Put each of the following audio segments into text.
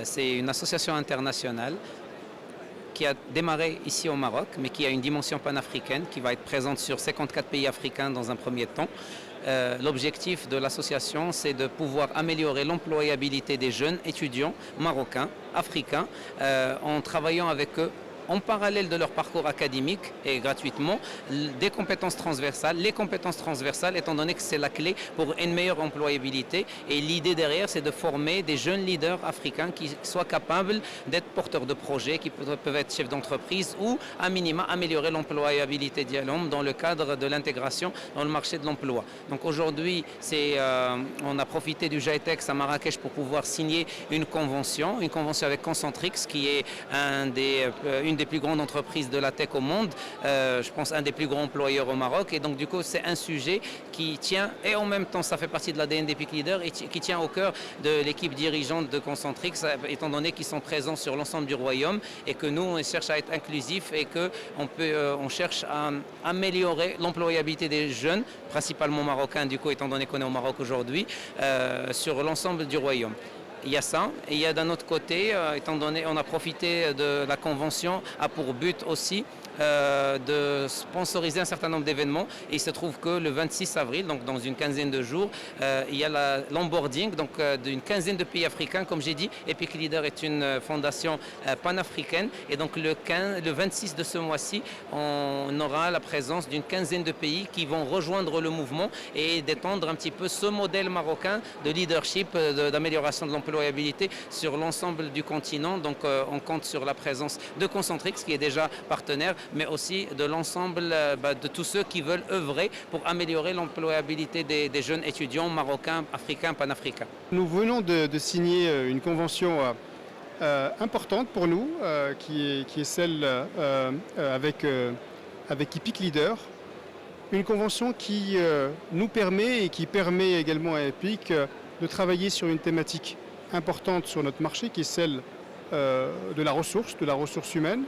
C'est une association internationale qui a démarré ici au Maroc, mais qui a une dimension panafricaine, qui va être présente sur 54 pays africains dans un premier temps. L'objectif de l'association, c'est de pouvoir améliorer l'employabilité des jeunes étudiants marocains, africains, en travaillant avec eux en parallèle de leur parcours académique et gratuitement, des compétences transversales. Les compétences transversales, étant donné que c'est la clé pour une meilleure employabilité. Et l'idée derrière, c'est de former des jeunes leaders africains qui soient capables d'être porteurs de projets, qui peuvent être chefs d'entreprise ou, à minima, améliorer l'employabilité de l'homme dans le cadre de l'intégration dans le marché de l'emploi. Donc aujourd'hui, on a profité du GITEX à Marrakech pour pouvoir signer une convention avec Concentrix, qui est une des plus grandes entreprises de la tech au monde, je pense un des plus grands employeurs au Maroc, et donc du coup c'est un sujet qui tient, et en même temps ça fait partie de l'ADN des Peak Leaders et qui tient au cœur de l'équipe dirigeante de Concentrix, étant donné qu'ils sont présents sur l'ensemble du royaume et que nous on cherche à être inclusif et qu'on cherche à améliorer l'employabilité des jeunes, principalement marocains du coup, étant donné qu'on est au Maroc aujourd'hui, sur l'ensemble du royaume. Il y a ça, et il y a d'un autre côté, étant donné on a profité de la convention, a pour but aussi de sponsoriser un certain nombre d'événements. Et il se trouve que le 26 avril, donc dans une quinzaine de jours, il y a l'onboarding d'une quinzaine de pays africains. Comme j'ai dit, Epic Leader est une fondation panafricaine, et donc le 26 de ce mois-ci, on aura la présence d'une quinzaine de pays qui vont rejoindre le mouvement et d'étendre un petit peu ce modèle marocain de leadership, d'amélioration de l'employabilité sur l'ensemble du continent. Donc on compte sur la présence de Concentrix, qui est déjà partenaire, mais aussi de l'ensemble de tous ceux qui veulent œuvrer pour améliorer l'employabilité des jeunes étudiants marocains, africains, panafricains. Nous venons de signer une convention importante pour nous, qui est celle avec Epic Leader. Une convention qui nous permet et qui permet également à Epic de travailler sur une thématique importante sur notre marché, qui est celle de la ressource humaine,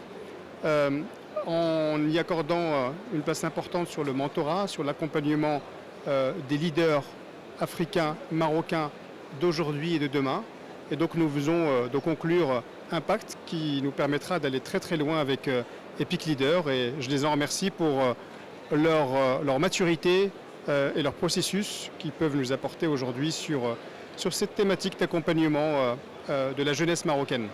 en y accordant une place importante sur le mentorat, sur l'accompagnement des leaders africains, marocains d'aujourd'hui et de demain. Et donc nous faisons de conclure un pacte qui nous permettra d'aller très très loin avec Epic Leader, et je les en remercie pour leur maturité et leur processus qu'ils peuvent nous apporter aujourd'hui sur cette thématique d'accompagnement de la jeunesse marocaine.